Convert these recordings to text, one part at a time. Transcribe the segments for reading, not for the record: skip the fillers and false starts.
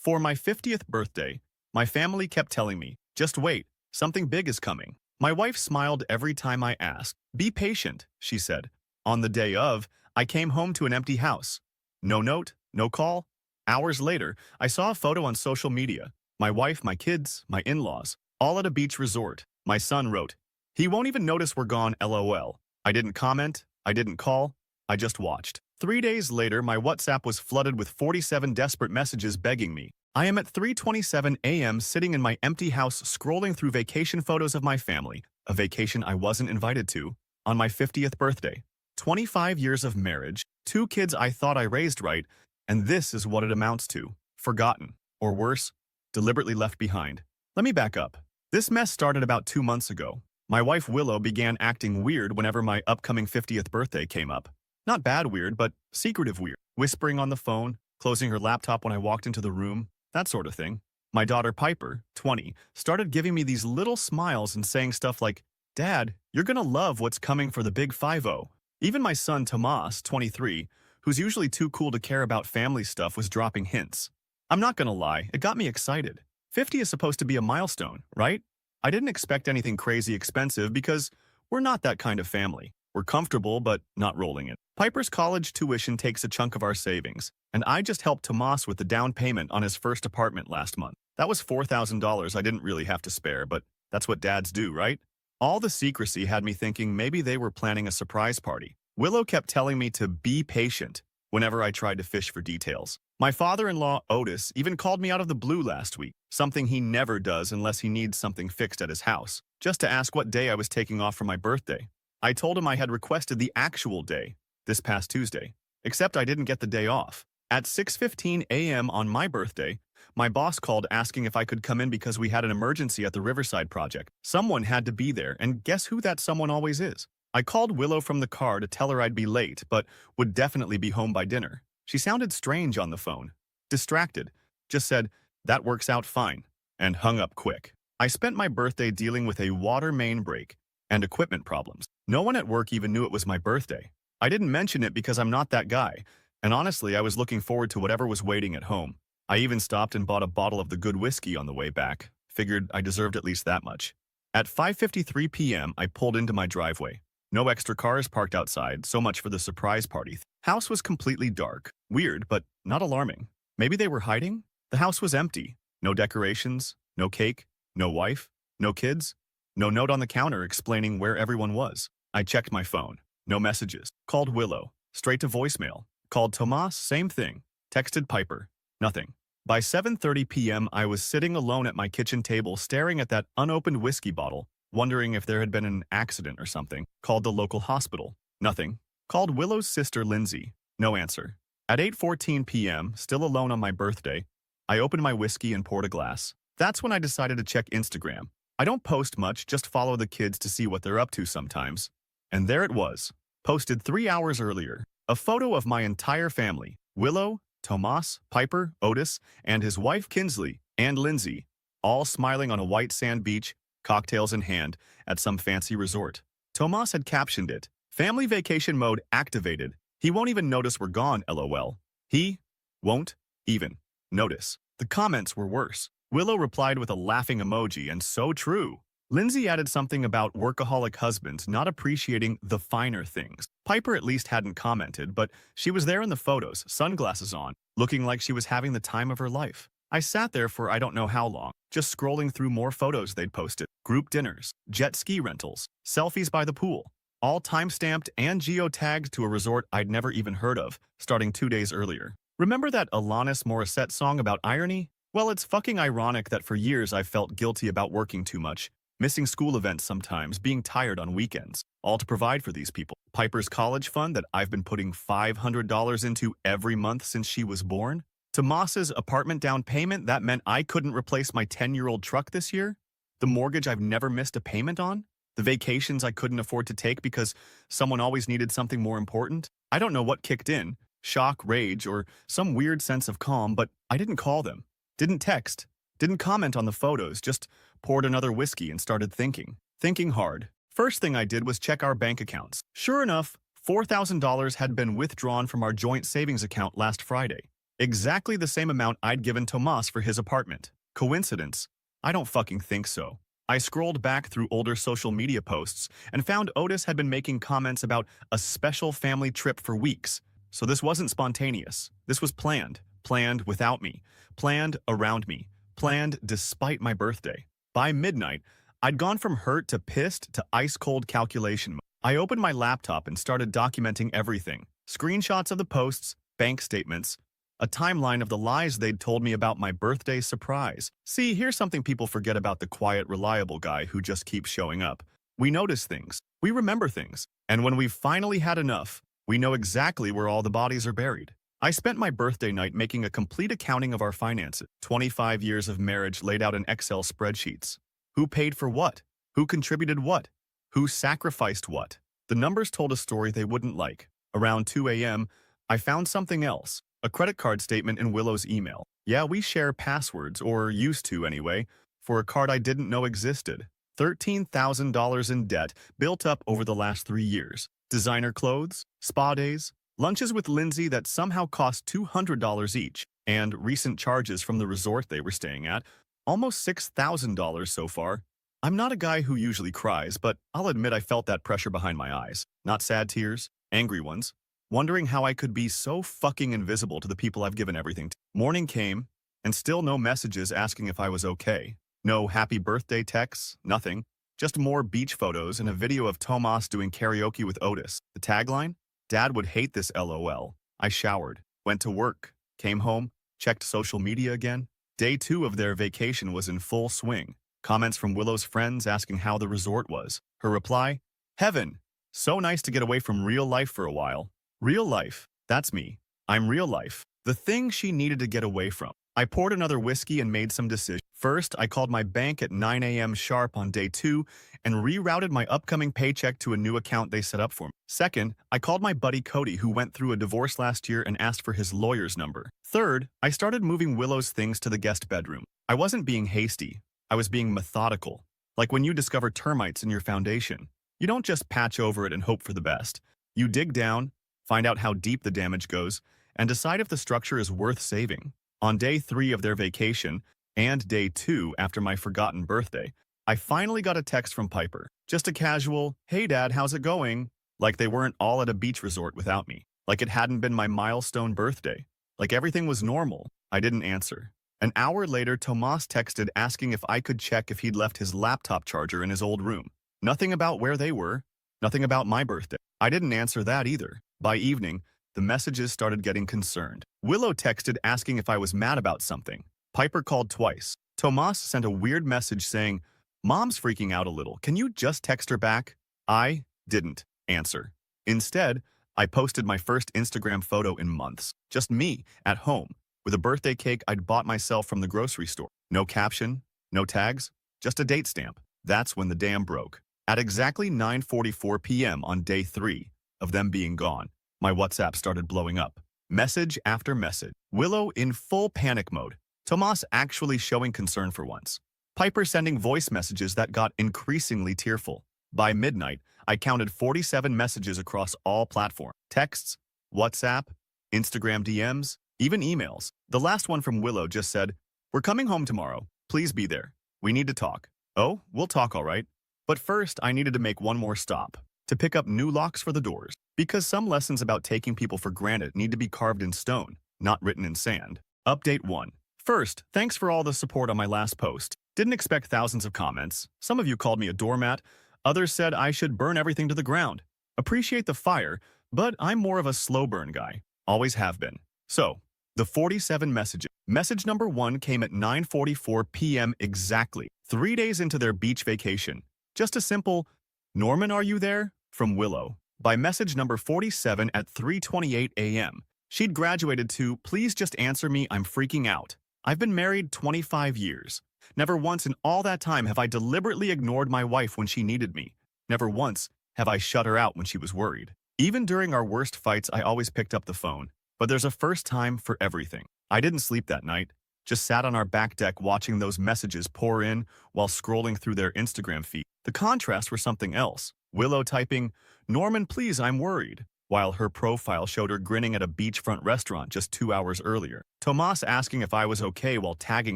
For my 50th birthday, my family kept telling me, just wait, something big is coming. My wife smiled every time I asked. Be patient, she said. On the day of, I came home to an empty house. No note, no call. Hours later, I saw a photo on social media. My wife, my kids, my in-laws, all at a beach resort. My son wrote, "He won't even notice we're gone, LOL." I didn't comment, I didn't call, I just watched. 3 days later, my WhatsApp was flooded with 47 desperate messages begging me. I am at 3:27 a.m. sitting in my empty house scrolling through vacation photos of my family, a vacation I wasn't invited to, on my 50th birthday. 25 years of marriage, 2 kids I thought I raised right, and this is what it amounts to. Forgotten. Or worse, deliberately left behind. Let me back up. This mess started about 2 months ago. My wife Willow began acting weird whenever my upcoming 50th birthday came up. Not bad weird, but secretive weird. Whispering on the phone, closing her laptop when I walked into the room, that sort of thing. My daughter Piper, 20, started giving me these little smiles and saying stuff like, "Dad, you're gonna love what's coming for the big 5-0." Even my son Tomas, 23, who's usually too cool to care about family stuff, was dropping hints. I'm not gonna lie, it got me excited. 50 is supposed to be a milestone, right? I didn't expect anything crazy expensive because we're not that kind of family. We're comfortable, but not rolling it. Piper's college tuition takes a chunk of our savings, and I just helped Tomas with the down payment on his first apartment last month. That was $4,000 I didn't really have to spare, but that's what dads do, right? All the secrecy had me thinking maybe they were planning a surprise party. Willow kept telling me to be patient whenever I tried to fish for details. My father-in-law, Otis, even called me out of the blue last week, something he never does unless he needs something fixed at his house, just to ask what day I was taking off for my birthday. I told him I had requested the actual day, this past Tuesday, except I didn't get the day off. At 6:15 a.m. on my birthday, my boss called asking if I could come in because we had an emergency at the Riverside project. Someone had to be there, and guess who that someone always is? I called Willow from the car to tell her I'd be late, but would definitely be home by dinner. She sounded strange on the phone, distracted, just said, "That works out fine," and hung up quick. I spent my birthday dealing with a water main break and equipment problems. No one at work even knew it was my birthday. I didn't mention it because I'm not that guy, and honestly, I was looking forward to whatever was waiting at home. I even stopped and bought a bottle of the good whiskey on the way back. Figured I deserved at least that much. At 5:53 p.m., I pulled into my driveway. No extra cars parked outside, so much for the surprise party. House was completely dark. Weird, but not alarming. Maybe they were hiding? The house was empty. No decorations, no cake, no wife, no kids, no note on the counter explaining where everyone was. I checked my phone. No messages. Called Willow. Straight to voicemail. Called Tomas, same thing. Texted Piper. Nothing. By 7:30 p.m., I was sitting alone at my kitchen table staring at that unopened whiskey bottle, wondering if there had been an accident or something. Called the local hospital. Nothing. Called Willow's sister, Lindsay. No answer. At 8:14 p.m., still alone on my birthday, I opened my whiskey and poured a glass. That's when I decided to check Instagram. I don't post much, just follow the kids to see what they're up to sometimes. And there it was, posted 3 hours earlier. A photo of my entire family, Willow, Tomas, Piper, Otis, and his wife Kinsley, and Lindsay, all smiling on a white sand beach, cocktails in hand, at some fancy resort. Tomas had captioned it, "Family vacation mode activated. He won't even notice we're gone, LOL." He won't even notice. The comments were worse. Willow replied with a laughing emoji, and so true. Lindsay added something about workaholic husbands not appreciating the finer things. Piper at least hadn't commented, but she was there in the photos, sunglasses on, looking like she was having the time of her life. I sat there for I don't know how long, just scrolling through more photos they'd posted. Group dinners, jet ski rentals, selfies by the pool, all time-stamped and geo-tagged to a resort I'd never even heard of, starting 2 days earlier. Remember that Alanis Morissette song about irony? Well, it's fucking ironic that for years I've felt guilty about working too much, missing school events sometimes, being tired on weekends, all to provide for these people. Piper's college fund that I've been putting $500 into every month since she was born. Tomas's apartment down payment that meant I couldn't replace my 10-year-old truck this year. The mortgage I've never missed a payment on. The vacations I couldn't afford to take because someone always needed something more important. I don't know what kicked in, shock, rage, or some weird sense of calm, but I didn't call them, didn't text, didn't comment on the photos, just poured another whiskey and started thinking. Thinking hard. First thing I did was check our bank accounts. Sure enough, $4,000 had been withdrawn from our joint savings account last Friday. Exactly the same amount I'd given Tomas for his apartment. Coincidence? I don't fucking think so. I scrolled back through older social media posts and found Otis had been making comments about a special family trip for weeks. So this wasn't spontaneous. This was planned. Planned without me. Planned around me. Planned despite my birthday. By midnight, I'd gone from hurt to pissed to ice-cold calculation mode. I opened my laptop and started documenting everything. Screenshots of the posts, bank statements, a timeline of the lies they'd told me about my birthday surprise. See, here's something people forget about the quiet, reliable guy who just keeps showing up. We notice things. We remember things. And when we've finally had enough, we know exactly where all the bodies are buried. I spent my birthday night making a complete accounting of our finances. 25 years of marriage laid out in Excel spreadsheets. Who paid for what? Who contributed what? Who sacrificed what? The numbers told a story they wouldn't like. Around 2 a.m., I found something else. A credit card statement in Willow's email. Yeah, we share passwords, or used to anyway, for a card I didn't know existed. $13,000 in debt built up over the last 3 years. Designer clothes, spa days, lunches with Lindsay that somehow cost $200 each, and recent charges from the resort they were staying at, almost $6,000 so far. I'm not a guy who usually cries, but I'll admit I felt that pressure behind my eyes. Not sad tears, angry ones. Wondering how I could be so fucking invisible to the people I've given everything to. Morning came, and still no messages asking if I was okay. No happy birthday texts, nothing. Just more beach photos and a video of Tomas doing karaoke with Otis. The tagline? Dad would hate this LOL. I showered, went to work, came home, checked social media again. Day 2 of their vacation was in full swing. Comments from Willow's friends asking how the resort was. Her reply? Heaven. So nice to get away from real life for a while. Real life. That's me. I'm real life. The thing she needed to get away from. I poured another whiskey and made some decisions. First, I called my bank at 9 a.m. sharp on day 2 and rerouted my upcoming paycheck to a new account they set up for me. Second, I called my buddy Cody, who went through a divorce last year, and asked for his lawyer's number. Third, I started moving Willow's things to the guest bedroom. I wasn't being hasty. I was being methodical. Like when you discover termites in your foundation. You don't just patch over it and hope for the best. You dig down, find out how deep the damage goes, and decide if the structure is worth saving. On day 3 of their vacation, and day 2 after my forgotten birthday, I finally got a text from Piper. Just a casual, "Hey Dad, how's it going?" Like they weren't all at a beach resort without me. Like it hadn't been my milestone birthday. Like everything was normal. I didn't answer. An hour later, Tomas texted asking if I could check if he'd left his laptop charger in his old room. Nothing about where they were. Nothing about my birthday. I didn't answer that either. By evening, the messages started getting concerned. Willow texted asking if I was mad about something. Piper called twice. Tomas sent a weird message saying, "Mom's freaking out a little. Can you just text her back?" I didn't answer. Instead, I posted my first Instagram photo in months. Just me, at home, with a birthday cake I'd bought myself from the grocery store. No caption, no tags, just a date stamp. That's when the dam broke. At exactly 9:44 p.m. on day 3 of them being gone, my WhatsApp started blowing up. Message after message. Willow in full panic mode. Tomas actually showing concern for once. Piper sending voice messages that got increasingly tearful. By midnight, I counted 47 messages across all platforms. Texts, WhatsApp, Instagram DMs, even emails. The last one from Willow just said, "We're coming home tomorrow. Please be there. We need to talk." Oh, we'll talk all right. But first, I needed to make one more stop. To pick up new locks for the doors. Because some lessons about taking people for granted need to be carved in stone, not written in sand. Update 1. First, thanks for all the support on my last post. Didn't expect thousands of comments. Some of you called me a doormat. Others said I should burn everything to the ground. Appreciate the fire, but I'm more of a slow burn guy. Always have been. So, the 47 messages. Message number 1 came at 9:44 p.m. exactly, 3 days into their beach vacation. Just a simple, "Norman, are you there?" from Willow. By message number 47 at 3:28 a.m., she'd graduated to, "Please just answer me, I'm freaking out. I've been married 25 years. Never once in all that time have I deliberately ignored my wife when she needed me. Never once have I shut her out when she was worried. Even during our worst fights, I always picked up the phone. But there's a first time for everything. I didn't sleep that night. Just sat on our back deck watching those messages pour in while scrolling through their Instagram feed. The contrasts were something else. Willow typing, "Norman, please, I'm worried." while her profile showed her grinning at a beachfront restaurant just 2 hours earlier. Tomas asking if I was okay while tagging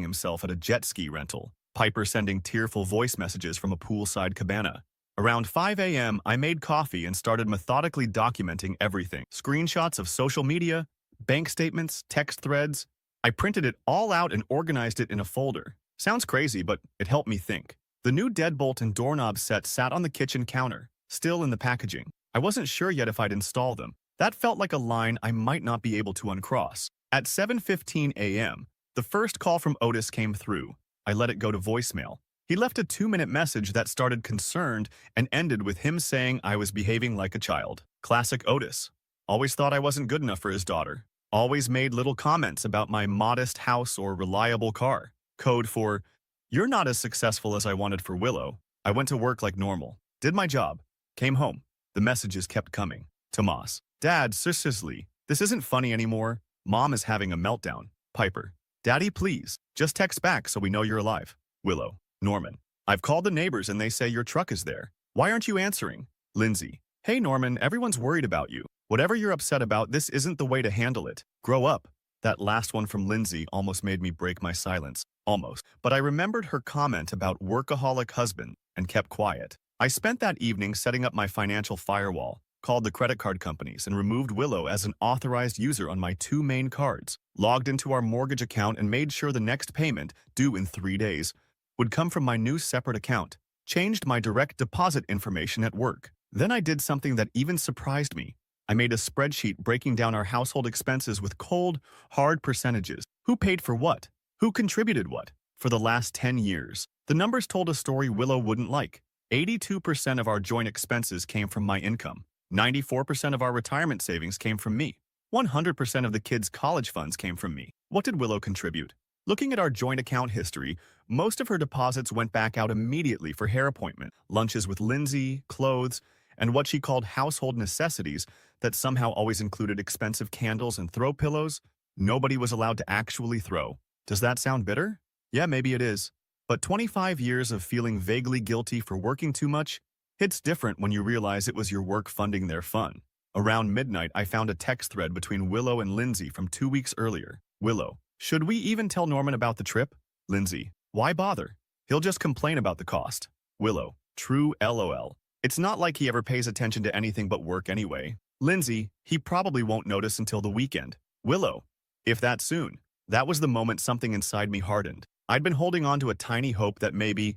himself at a jet ski rental. Piper sending tearful voice messages from a poolside cabana. Around 5 a.m., I made coffee and started methodically documenting everything. Screenshots of social media, bank statements, text threads. I printed it all out and organized it in a folder. Sounds crazy, but it helped me think. The new deadbolt and doorknob set sat on the kitchen counter, still in the packaging. I wasn't sure yet if I'd install them. That felt like a line I might not be able to uncross. At 7:15 a.m., the first call from Otis came through. I let it go to voicemail. He left a 2-minute message that started concerned and ended with him saying I was behaving like a child. Classic Otis. Always thought I wasn't good enough for his daughter. Always made little comments about my modest house or reliable car. Code for, "You're not as successful as I wanted for Willow." I went to work like normal. Did my job. Came home. The messages kept coming. Tomas. Dad, seriously, this isn't funny anymore. Mom is having a meltdown. Piper. Daddy, please. Just text back so we know you're alive. Willow. Norman. I've called the neighbors and they say your truck is there. Why aren't you answering? Lindsay. Hey Norman, everyone's worried about you. Whatever you're upset about, this isn't the way to handle it. Grow up. That last one from Lindsay almost made me break my silence. Almost. But I remembered her comment about workaholic husband and kept quiet. I spent that evening setting up my financial firewall, called the credit card companies, and removed Willow as an authorized user on my 2 main cards, logged into our mortgage account and made sure the next payment, due in 3 days, would come from my new separate account, changed my direct deposit information at work. Then I did something that even surprised me. I made a spreadsheet breaking down our household expenses with cold, hard percentages. Who paid for what? Who contributed what? For the last 10 years. The numbers told a story Willow wouldn't like. 82% of our joint expenses came from my income. 94% of our retirement savings came from me. 100% of the kids' college funds came from me. What did Willow contribute? Looking at our joint account history, most of her deposits went back out immediately for hair appointment, lunches with Lindsay, clothes, and what she called household necessities that somehow always included expensive candles and throw pillows nobody was allowed to actually throw. Does that sound bitter? Yeah, maybe it is. But 25 years of feeling vaguely guilty for working too much hits different when you realize it was your work funding their fun. Around midnight, I found a text thread between Willow and Lindsay from 2 weeks earlier. Willow. Should we even tell Norman about the trip? Lindsay. Why bother? He'll just complain about the cost. Willow. True LOL. It's not like he ever pays attention to anything but work anyway. Lindsay. He probably won't notice until the weekend. Willow. If that soon. That was the moment something inside me hardened. I'd been holding on to a tiny hope that maybe,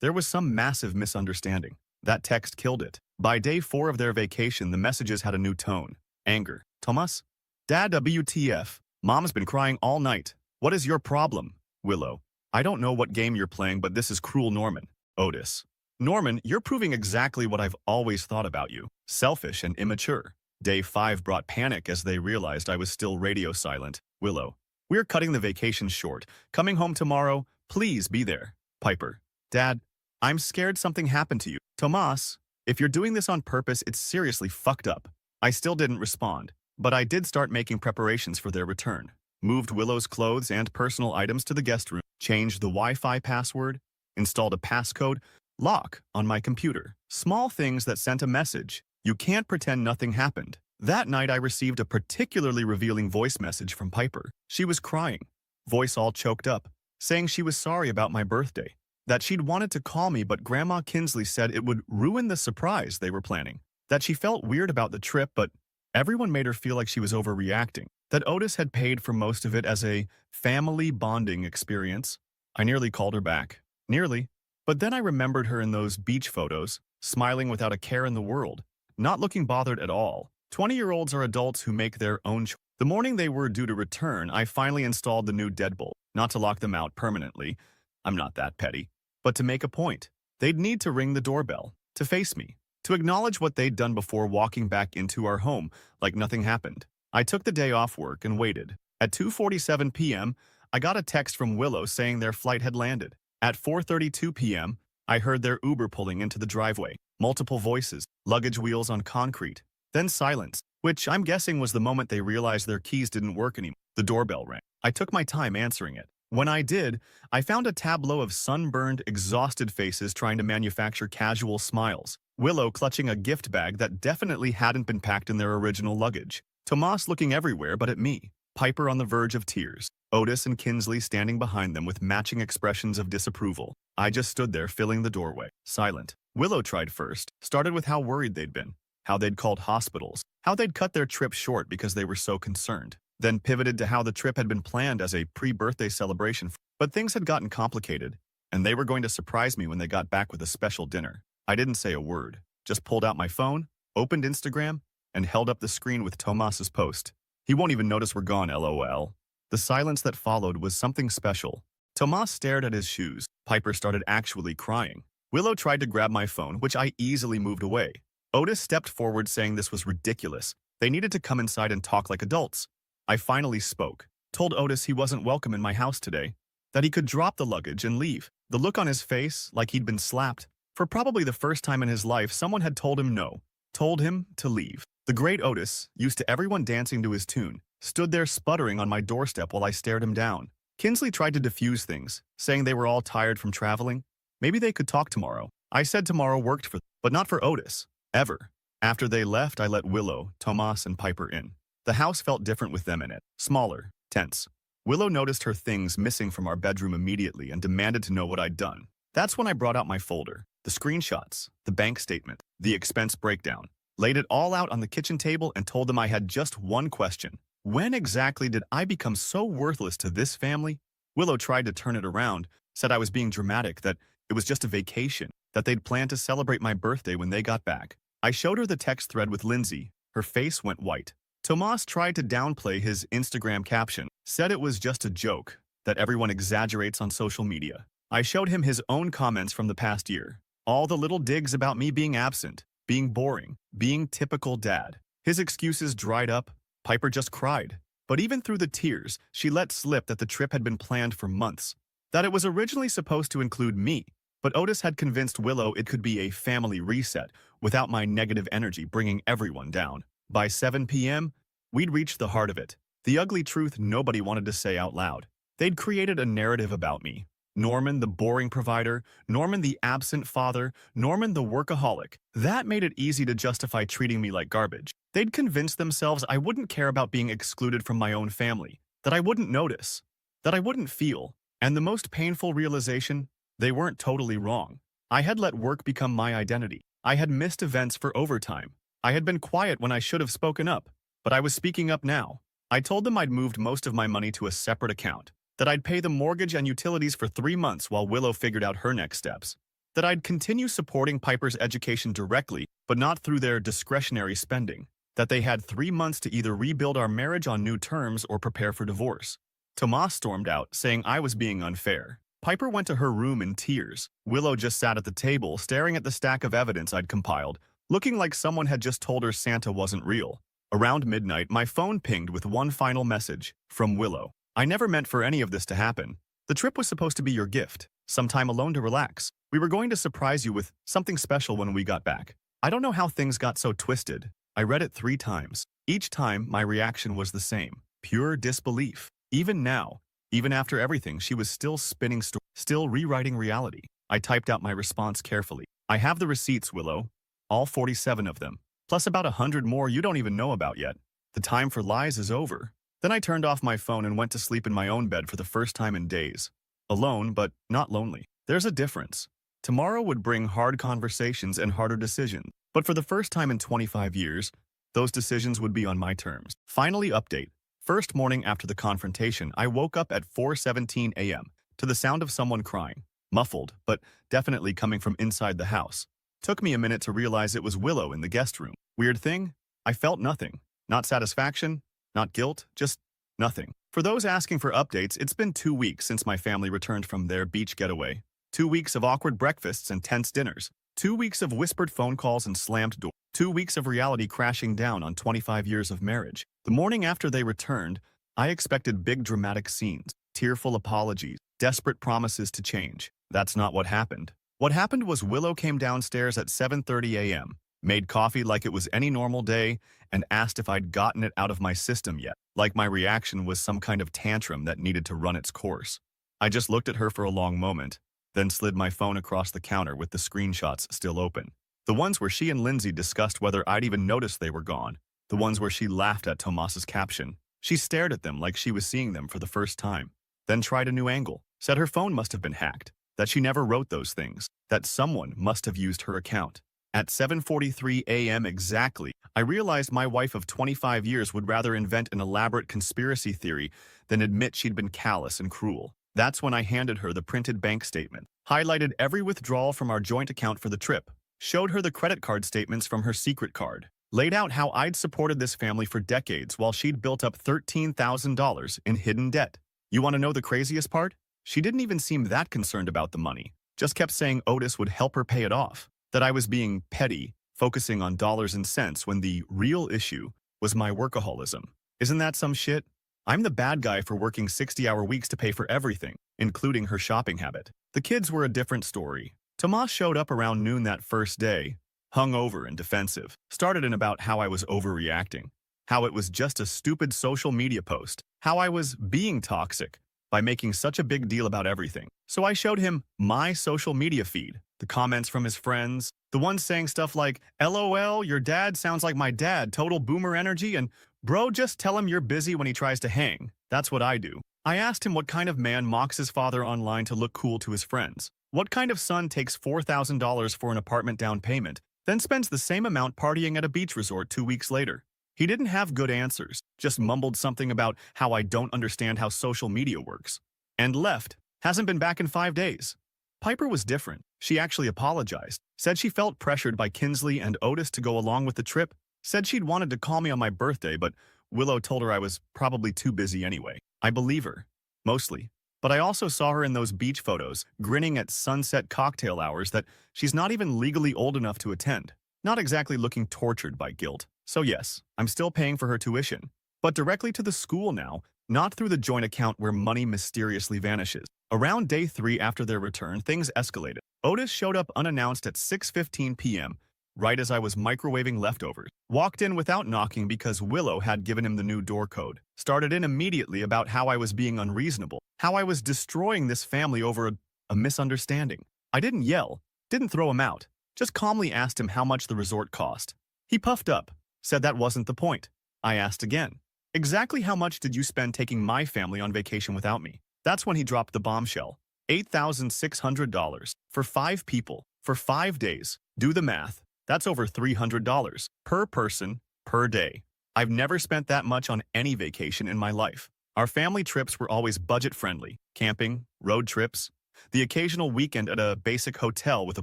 there was some massive misunderstanding. That text killed it. By day 4 of their vacation, the messages had a new tone. Anger. Tomas? Dad, WTF. Mom's been crying all night. What is your problem? Willow. I don't know what game you're playing, but this is cruel, Norman. Otis. Norman, you're proving exactly what I've always thought about you. Selfish and immature. Day 5 brought panic as they realized I was still radio silent. Willow. We're cutting the vacation short. Coming home tomorrow. Please be there. Piper. Dad, I'm scared something happened to you. Tomas, if you're doing this on purpose, it's seriously fucked up. I still didn't respond, but I did start making preparations for their return. Moved Willow's clothes and personal items to the guest room, changed the Wi-Fi password, installed a passcode, lock on my computer. Small things that sent a message. You can't pretend nothing happened. That night I received a particularly revealing voice message from Piper. She was crying, voice all choked up, saying she was sorry about my birthday, that she'd wanted to call me but Grandma Kinsley said it would ruin the surprise they were planning, that she felt weird about the trip but everyone made her feel like she was overreacting, that Otis had paid for most of it as a family bonding experience. I nearly called her back. Nearly. But then I remembered her in those beach photos, smiling without a care in the world, not looking bothered at all. 20-year-olds are adults who make their own choices. The morning they were due to return, I finally installed the new deadbolt, not to lock them out permanently. I'm not that petty. But to make a point. They'd need to ring the doorbell, to face me, to acknowledge what they'd done before walking back into our home like nothing happened. I took the day off work and waited. At 2:47 p.m., I got a text from Willow saying their flight had landed. At 4:32 p.m., I heard their Uber pulling into the driveway. Multiple voices, luggage wheels on concrete. Then silence, which I'm guessing was the moment they realized their keys didn't work anymore. The doorbell rang. I took my time answering it. When I did, I found a tableau of sunburned, exhausted faces trying to manufacture casual smiles. Willow clutching a gift bag that definitely hadn't been packed in their original luggage. Tomas looking everywhere but at me. Piper on the verge of tears. Otis and Kinsley standing behind them with matching expressions of disapproval. I just stood there filling the doorway, silent. Willow tried first, started with how worried they'd been, how they'd called hospitals, how they'd cut their trip short because they were so concerned. Then pivoted to how the trip had been planned as a pre-birthday celebration. But things had gotten complicated, and they were going to surprise me when they got back with a special dinner. I didn't say a word, just pulled out my phone, opened Instagram, and held up the screen with Tomas's post. He won't even notice we're gone, LOL. The silence that followed was something special. Tomas stared at his shoes. Piper started actually crying. Willow tried to grab my phone, which I easily moved away. Otis stepped forward saying this was ridiculous. They needed to come inside and talk like adults. I finally spoke, told Otis he wasn't welcome in my house today, that he could drop the luggage and leave. The look on his face, like he'd been slapped. For probably the first time in his life, someone had told him no, told him to leave. The great Otis, used to everyone dancing to his tune, stood there sputtering on my doorstep while I stared him down. Kinsley tried to diffuse things, saying they were all tired from traveling. Maybe they could talk tomorrow. I said tomorrow worked for them, but not for Otis. Ever. After they left, I let Willow, Tomas, and Piper in. The house felt different with them in it. Smaller, tense. Willow noticed her things missing from our bedroom immediately and demanded to know what I'd done. That's when I brought out my folder, the screenshots, the bank statement, the expense breakdown, laid it all out on the kitchen table and told them I had just one question. When exactly did I become so worthless to this family? Willow tried to turn it around, said I was being dramatic, that it was just a vacation, that they'd planned to celebrate my birthday when they got back. I showed her the text thread with Lindsay. Her face went white. Tomas tried to downplay his Instagram caption, said it was just a joke, that everyone exaggerates on social media. I showed him his own comments from the past year. All the little digs about me being absent, being boring, being typical dad. His excuses dried up. Piper just cried. But even through the tears, she let slip that the trip had been planned for months, that it was originally supposed to include me. But Otis had convinced Willow it could be a family reset without my negative energy bringing everyone down. By 7 p.m., we'd reached the heart of it. The ugly truth nobody wanted to say out loud. They'd created a narrative about me. Norman, the boring provider, Norman, the absent father, Norman, the workaholic. That made it easy to justify treating me like garbage. They'd convinced themselves I wouldn't care about being excluded from my own family, that I wouldn't notice, that I wouldn't feel. And the most painful realization, they weren't totally wrong. I had let work become my identity. I had missed events for overtime. I had been quiet when I should have spoken up, but I was speaking up now. I told them I'd moved most of my money to a separate account, that I'd pay the mortgage and utilities for 3 months while Willow figured out her next steps, that I'd continue supporting Piper's education directly, but not through their discretionary spending, that they had 3 months to either rebuild our marriage on new terms or prepare for divorce. Tomas stormed out, saying I was being unfair. Piper went to her room in tears. Willow just sat at the table, staring at the stack of evidence I'd compiled, looking like someone had just told her Santa wasn't real. Around midnight, my phone pinged with one final message from Willow. I never meant for any of this to happen. The trip was supposed to be your gift, some time alone to relax. We were going to surprise you with something special when we got back. I don't know how things got so twisted. I read it 3 times. Each time, my reaction was the same. Pure disbelief. Even now, even after everything, she was still spinning still rewriting reality. I typed out my response carefully. I have the receipts, Willow. All 47 of them. Plus about 100 more you don't even know about yet. The time for lies is over. Then I turned off my phone and went to sleep in my own bed for the first time in days. Alone, but not lonely. There's a difference. Tomorrow would bring hard conversations and harder decisions. But for the first time in 25 years, those decisions would be on my terms. Finally, update. First morning after the confrontation, I woke up at 4:17 a.m. to the sound of someone crying. Muffled, but definitely coming from inside the house. Took me a minute to realize it was Willow in the guest room. Weird thing? I felt nothing. Not satisfaction, not guilt, just nothing. For those asking for updates, it's been 2 weeks since my family returned from their beach getaway. 2 weeks of awkward breakfasts and tense dinners. 2 weeks of whispered phone calls and slammed doors. 2 weeks of reality crashing down on 25 years of marriage. The morning after they returned, I expected big dramatic scenes, tearful apologies, desperate promises to change. That's not what happened. What happened was Willow came downstairs at 7:30 a.m., made coffee like it was any normal day, and asked if I'd gotten it out of my system yet, like my reaction was some kind of tantrum that needed to run its course. I just looked at her for a long moment, then slid my phone across the counter with the screenshots still open. The ones where she and Lindsay discussed whether I'd even noticed they were gone. The ones where she laughed at Tomas's caption. She stared at them like she was seeing them for the first time. Then tried a new angle. Said her phone must have been hacked. That she never wrote those things. That someone must have used her account. At 7:43 a.m. exactly, I realized my wife of 25 years would rather invent an elaborate conspiracy theory than admit she'd been callous and cruel. That's when I handed her the printed bank statement, highlighted every withdrawal from our joint account for the trip, showed her the credit card statements from her secret card, laid out how I'd supported this family for decades while she'd built up $13,000 in hidden debt. You want to know the craziest part? She didn't even seem that concerned about the money, just kept saying Otis would help her pay it off, that I was being petty, focusing on dollars and cents when the real issue was my workaholism. Isn't that some shit? I'm the bad guy for working 60-hour weeks to pay for everything, including her shopping habit. The kids were a different story. Tomas showed up around noon that first day, hungover and defensive. Started in about how I was overreacting, how it was just a stupid social media post, how I was being toxic by making such a big deal about everything. So I showed him my social media feed, the comments from his friends, the ones saying stuff like, LOL, your dad sounds like my dad, total boomer energy, and bro, just tell him you're busy when he tries to hang. That's what I do. I asked him what kind of man mocks his father online to look cool to his friends. What kind of son takes $4,000 for an apartment down payment, then spends the same amount partying at a beach resort 2 weeks later? He didn't have good answers, just mumbled something about how I don't understand how social media works. And left. Hasn't been back in 5 days. Piper was different. She actually apologized, said she felt pressured by Kinsley and Otis to go along with the trip, said she'd wanted to call me on my birthday, but Willow told her I was probably too busy anyway. I believe her. Mostly. But I also saw her in those beach photos, grinning at sunset cocktail hours that she's not even legally old enough to attend. Not exactly looking tortured by guilt. So yes, I'm still paying for her tuition, but directly to the school now, not through the joint account where money mysteriously vanishes. Around day 3 after their return, things escalated. Otis showed up unannounced at 6:15 p.m., right as I was microwaving leftovers. Walked in without knocking because Willow had given him the new door code. Started in immediately about how I was being unreasonable, how I was destroying this family over a misunderstanding. I didn't yell, didn't throw him out, just calmly asked him how much the resort cost. He puffed up, said that wasn't the point. I asked again, exactly how much did you spend taking my family on vacation without me? That's when he dropped the bombshell. $8,600 for 5 people, for 5 days. Do the math. That's over $300 per person, per day. I've never spent that much on any vacation in my life. Our family trips were always budget-friendly, camping, road trips, the occasional weekend at a basic hotel with a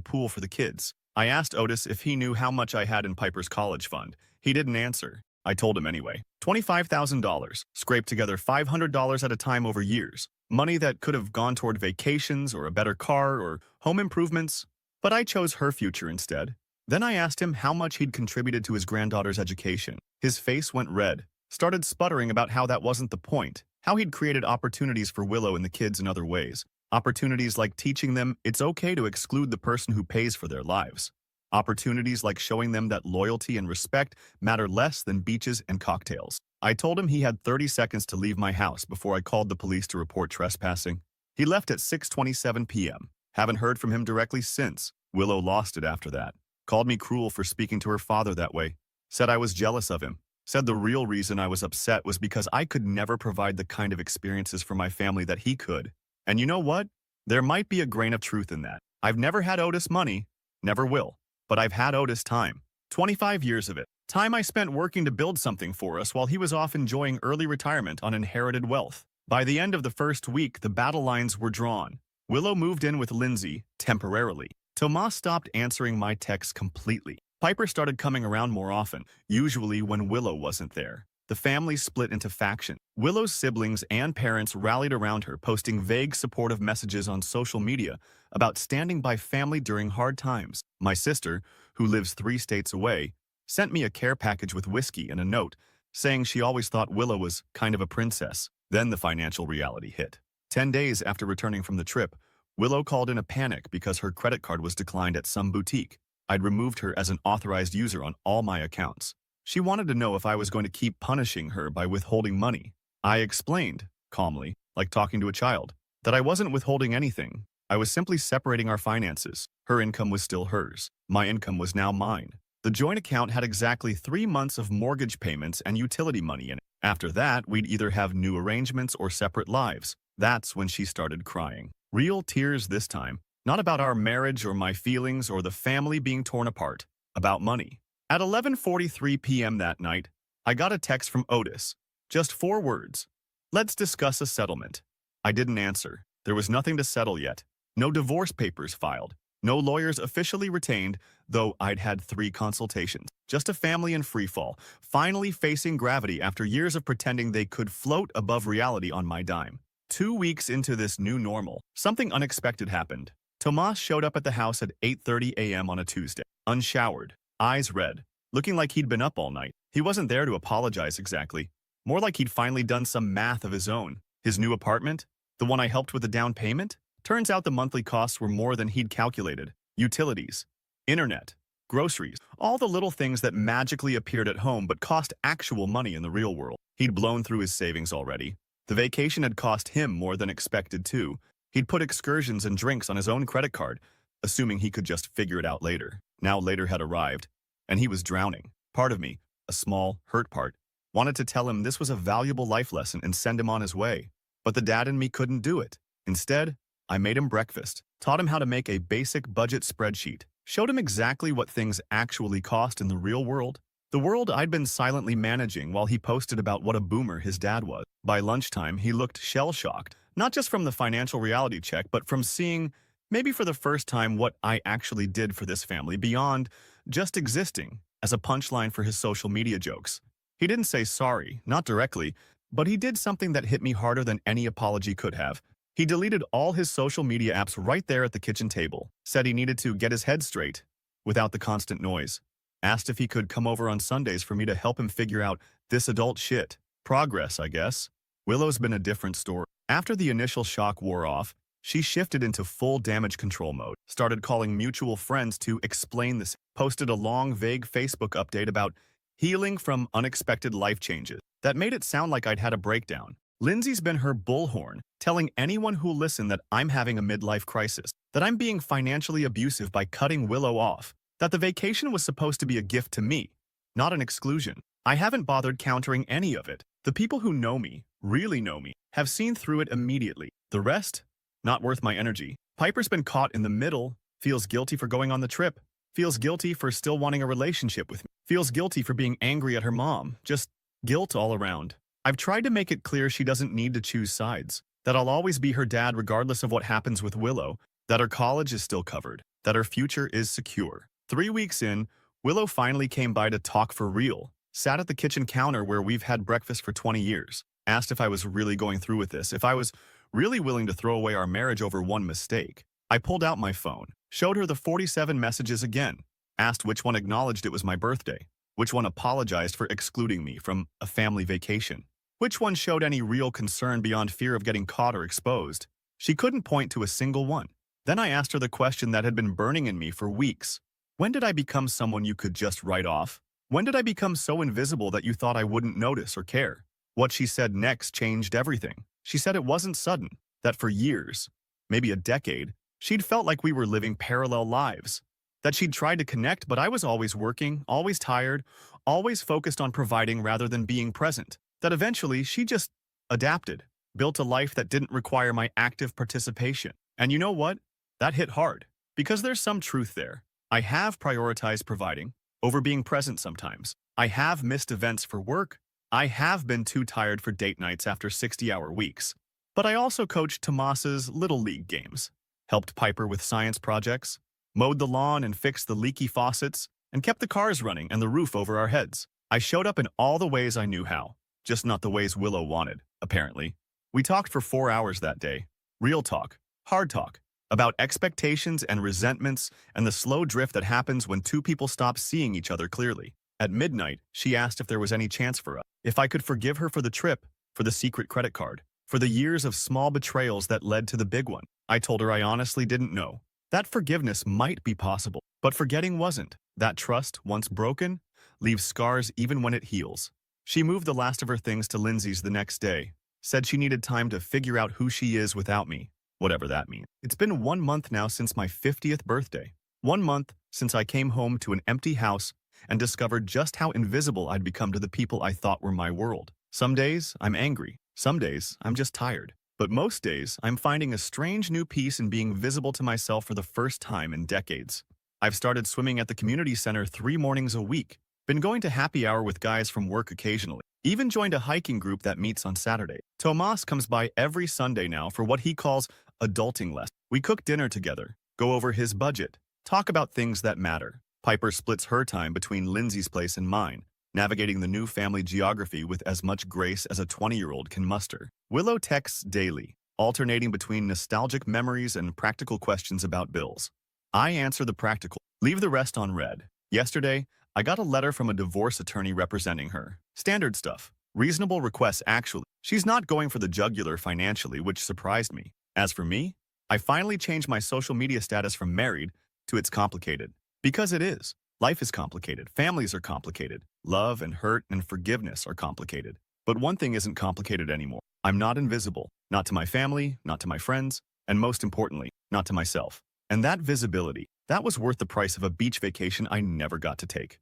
pool for the kids. I asked Otis if he knew how much I had in Piper's college fund. He didn't answer. I told him anyway. $25,000, scraped together $500 at a time over years. Money that could have gone toward vacations or a better car or home improvements. But I chose her future instead. Then I asked him how much he'd contributed to his granddaughter's education. His face went red, started sputtering about how that wasn't the point, how he'd created opportunities for Willow and the kids in other ways. Opportunities like teaching them it's okay to exclude the person who pays for their lives. Opportunities like showing them that loyalty and respect matter less than beaches and cocktails. I told him he had 30 seconds to leave my house before I called the police to report trespassing. He left at 6:27 p.m. Haven't heard from him directly since. Willow lost it after that. Called me cruel for speaking to her father that way. Said I was jealous of him. Said the real reason I was upset was because I could never provide the kind of experiences for my family that he could. And you know what? There might be a grain of truth in that. I've never had Otis money, never will. But I've had Otis time. 25 years of it. Time I spent working to build something for us while he was off enjoying early retirement on inherited wealth. By the end of the first week, the battle lines were drawn. Willow moved in with Lindsay, temporarily. Tomas stopped answering my texts completely. Piper started coming around more often, usually when Willow wasn't there. The family split into factions. Willow's siblings and parents rallied around her, posting vague supportive messages on social media about standing by family during hard times. My sister, who lives 3 states away, sent me a care package with whiskey and a note, saying she always thought Willow was kind of a princess. Then the financial reality hit. 10 days after returning from the trip, Willow called in a panic because her credit card was declined at some boutique. I'd removed her as an authorized user on all my accounts. She wanted to know if I was going to keep punishing her by withholding money. I explained, calmly, like talking to a child, that I wasn't withholding anything. I was simply separating our finances. Her income was still hers. My income was now mine. The joint account had exactly 3 months of mortgage payments and utility money in it. After that, we'd either have new arrangements or separate lives. That's when she started crying. Real tears this time. Not about our marriage or my feelings or the family being torn apart. About money. At 11:43 p.m. that night, I got a text from Otis. Just 4 words. Let's discuss a settlement. I didn't answer. There was nothing to settle yet. No divorce papers filed. No lawyers officially retained, though I'd had 3 consultations. Just a family in freefall, finally facing gravity after years of pretending they could float above reality on my dime. 2 weeks into this new normal, something unexpected happened. Tomas showed up at the house at 8:30 a.m. on a Tuesday, unshowered, eyes red, looking like he'd been up all night. He wasn't there to apologize exactly, more like he'd finally done some math of his own. His new apartment, the one I helped with the down payment, turns out the monthly costs were more than he'd calculated. Utilities, internet, groceries, all the little things that magically appeared at home but cost actual money in the real world. He'd blown through his savings already. The vacation had cost him more than expected too. He'd put excursions and drinks on his own credit card, assuming he could just figure it out later. Now later had arrived, and he was drowning. Part of me, a small, hurt part, wanted to tell him this was a valuable life lesson and send him on his way. But the dad in me couldn't do it. Instead, I made him breakfast, taught him how to make a basic budget spreadsheet, showed him exactly what things actually cost in the real world, the world I'd been silently managing while he posted about what a boomer his dad was. By lunchtime, he looked shell-shocked, not just from the financial reality check, but from seeing, maybe for the first time, what I actually did for this family beyond just existing as a punchline for his social media jokes. He didn't say sorry, not directly, but he did something that hit me harder than any apology could have. He deleted all his social media apps right there at the kitchen table, said he needed to get his head straight without the constant noise, asked if he could come over on Sundays for me to help him figure out this adult shit. Progress, I guess. Willow's been a different story. After the initial shock wore off, she shifted into full damage control mode, started calling mutual friends to explain this, posted a long, vague Facebook update about healing from unexpected life changes that made it sound like I'd had a breakdown. Lindsay's been her bullhorn, telling anyone who'll listen that I'm having a midlife crisis, that I'm being financially abusive by cutting Willow off, that the vacation was supposed to be a gift to me, not an exclusion. I haven't bothered countering any of it. The people who know me, really know me, have seen through it immediately. The rest? Not worth my energy. Piper's been caught in the middle, feels guilty for going on the trip, feels guilty for still wanting a relationship with me, feels guilty for being angry at her mom, just guilt all around. I've tried to make it clear she doesn't need to choose sides, that I'll always be her dad regardless of what happens with Willow, that her college is still covered, that her future is secure. 3 weeks in, Willow finally came by to talk for real, sat at the kitchen counter where we've had breakfast for 20 years, asked if I was really going through with this, if I was really willing to throw away our marriage over one mistake. I pulled out my phone, showed her the 47 messages again, asked which one acknowledged it was my birthday, which one apologized for excluding me from a family vacation, which one showed any real concern beyond fear of getting caught or exposed. She couldn't point to a single one. Then I asked her the question that had been burning in me for weeks. When did I become someone you could just write off? When did I become so invisible that you thought I wouldn't notice or care? What she said next changed everything. She said it wasn't sudden, that for years, maybe a decade, she'd felt like we were living parallel lives, that she'd tried to connect, but I was always working, always tired, always focused on providing rather than being present, that eventually she just adapted, built a life that didn't require my active participation. And you know what? That hit hard, because there's some truth there. I have prioritized providing over being present sometimes. I have missed events for work. I have been too tired for date nights after 60-hour weeks. But I also coached Tomas's Little League games, helped Piper with science projects, mowed the lawn and fixed the leaky faucets, and kept the cars running and the roof over our heads. I showed up in all the ways I knew how, just not the ways Willow wanted, apparently. We talked for 4 hours that day. Real talk, hard talk, about expectations and resentments and the slow drift that happens when 2 people stop seeing each other clearly. At midnight, she asked if there was any chance for us, if I could forgive her for the trip, for the secret credit card, for the years of small betrayals that led to the big one. I told her I honestly didn't know. That forgiveness might be possible, but forgetting wasn't. That trust, once broken, leaves scars even when it heals. She moved the last of her things to Lindsay's the next day, said she needed time to figure out who she is without me, whatever that means. It's been 1 month now since my 50th birthday. 1 month since I came home to an empty house and discovered just how invisible I'd become to the people I thought were my world. Some days, I'm angry. Some days, I'm just tired. But most days, I'm finding a strange new peace in being visible to myself for the first time in decades. I've started swimming at the community center 3 mornings a week, been going to happy hour with guys from work occasionally, even joined a hiking group that meets on Saturday. Tomas comes by every Sunday now for what he calls adulting lessons. We cook dinner together, go over his budget, talk about things that matter. Piper splits her time between Lindsay's place and mine, navigating the new family geography with as much grace as a 20-year-old can muster. Willow texts daily, alternating between nostalgic memories and practical questions about bills. I answer the practical, leave the rest on read. Yesterday, I got a letter from a divorce attorney representing her. Standard stuff. Reasonable requests actually. She's not going for the jugular financially, which surprised me. As for me, I finally changed my social media status from married to it's complicated. Because it is. Life is complicated. Families are complicated. Love and hurt and forgiveness are complicated. But one thing isn't complicated anymore. I'm not invisible. Not to my family, not to my friends, and most importantly, not to myself. And that visibility, that was worth the price of a beach vacation I never got to take.